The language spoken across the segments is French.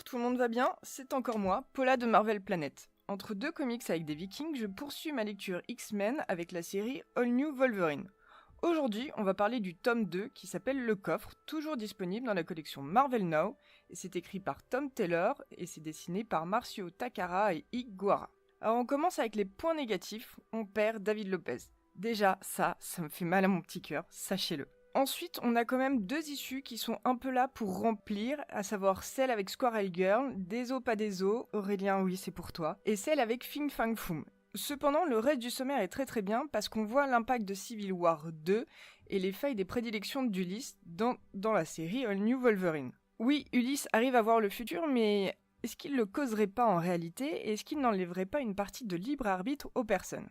tout le monde va bien? C'est encore moi, Paula de Marvel Planet. Entre deux comics avec des vikings, je poursuis ma lecture X-Men avec la série All New Wolverine. Aujourd'hui, on va parler du tome 2 qui s'appelle Le Coffre, toujours disponible dans la collection Marvel Now, et c'est écrit par Tom Taylor et c'est dessiné par Marcio Takara et Ike Guara. Alors on commence avec les points négatifs, on perd David Lopez. Déjà, ça me fait mal à mon petit cœur, sachez-le. Ensuite, on a quand même deux issues qui sont un peu là pour remplir, à savoir celle avec Squirrel Girl, Des os pas des os, Aurélien oui c'est pour toi, et celle avec Fin Fang Foom. Cependant, le reste du sommaire est très très bien parce qu'on voit l'impact de Civil War 2 et les failles des prédilections d'Ulysse dans la série All New Wolverine. Oui, Ulysse arrive à voir le futur, mais est-ce qu'il le causerait pas en réalité et est-ce qu'il n'enlèverait pas une partie de libre arbitre aux personnes ?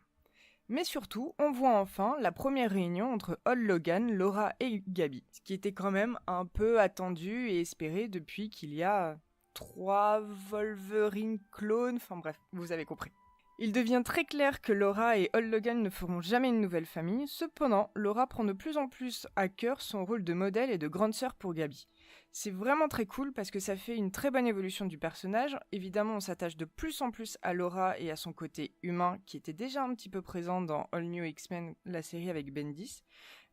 Mais surtout, on voit enfin la première réunion entre Hal Logan, Laura et Gabi, ce qui était quand même un peu attendu et espéré depuis qu'il y a 3 Wolverine clones, enfin bref, vous avez compris. Il devient très clair que Laura et Hal Logan ne feront jamais une nouvelle famille, cependant, Laura prend de plus en plus à cœur son rôle de modèle et de grande sœur pour Gabi. C'est vraiment très cool parce que ça fait une très bonne évolution du personnage. Évidemment, on s'attache de plus en plus à Laura et à son côté humain qui était déjà un petit peu présent dans All New X-Men, la série avec Bendis.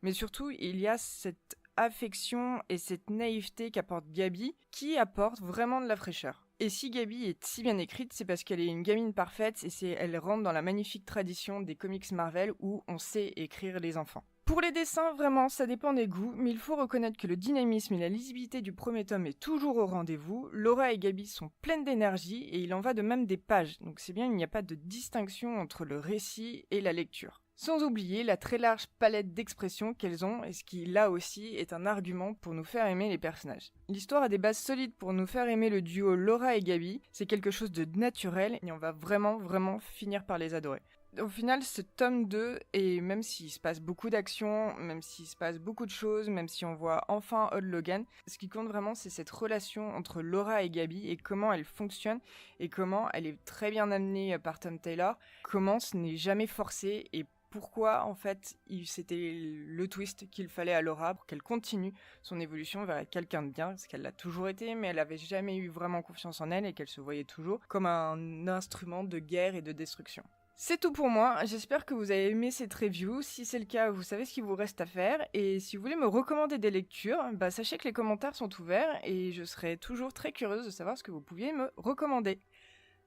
Mais surtout, il y a cette affection et cette naïveté qu'apporte Gabi qui apporte vraiment de la fraîcheur. Et si Gabi est si bien écrite, c'est parce qu'elle est une gamine parfaite et elle rentre dans la magnifique tradition des comics Marvel où on sait écrire les enfants. Pour les dessins, vraiment, ça dépend des goûts, mais il faut reconnaître que le dynamisme et la lisibilité du premier tome est toujours au rendez-vous. Laura et Gabi sont pleines d'énergie et il en va de même des pages, donc c'est bien, il n'y a pas de distinction entre le récit et la lecture. Sans oublier la très large palette d'expressions qu'elles ont, et ce qui, là aussi, est un argument pour nous faire aimer les personnages. L'histoire a des bases solides pour nous faire aimer le duo Laura et Gabi, c'est quelque chose de naturel, et on va vraiment finir par les adorer. Au final, ce tome 2, et même s'il se passe beaucoup d'actions, même s'il se passe beaucoup de choses, même si on voit enfin Hal Logan, ce qui compte vraiment, c'est cette relation entre Laura et Gabi, et comment elle fonctionne, et comment elle est très bien amenée par Tom Taylor, comment ce n'est jamais forcé, et pourquoi, en fait, c'était le twist qu'il fallait à Laura pour qu'elle continue son évolution vers quelqu'un de bien, parce qu'elle l'a toujours été, mais elle n'avait jamais eu vraiment confiance en elle et qu'elle se voyait toujours comme un instrument de guerre et de destruction. C'est tout pour moi, j'espère que vous avez aimé cette review. Si c'est le cas, vous savez ce qu'il vous reste à faire. Et si vous voulez me recommander des lectures, sachez que les commentaires sont ouverts et je serai toujours très curieuse de savoir ce que vous pouviez me recommander.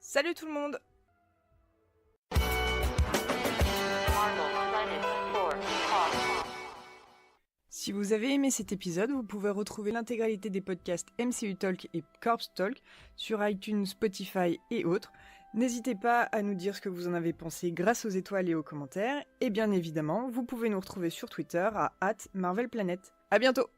Salut tout le monde! Si vous avez aimé cet épisode, vous pouvez retrouver l'intégralité des podcasts MCU Talk et Corpse Talk sur iTunes, Spotify et autres. N'hésitez pas à nous dire ce que vous en avez pensé grâce aux étoiles et aux commentaires. Et bien évidemment, vous pouvez nous retrouver sur Twitter à @MarvelPlanet. À bientôt!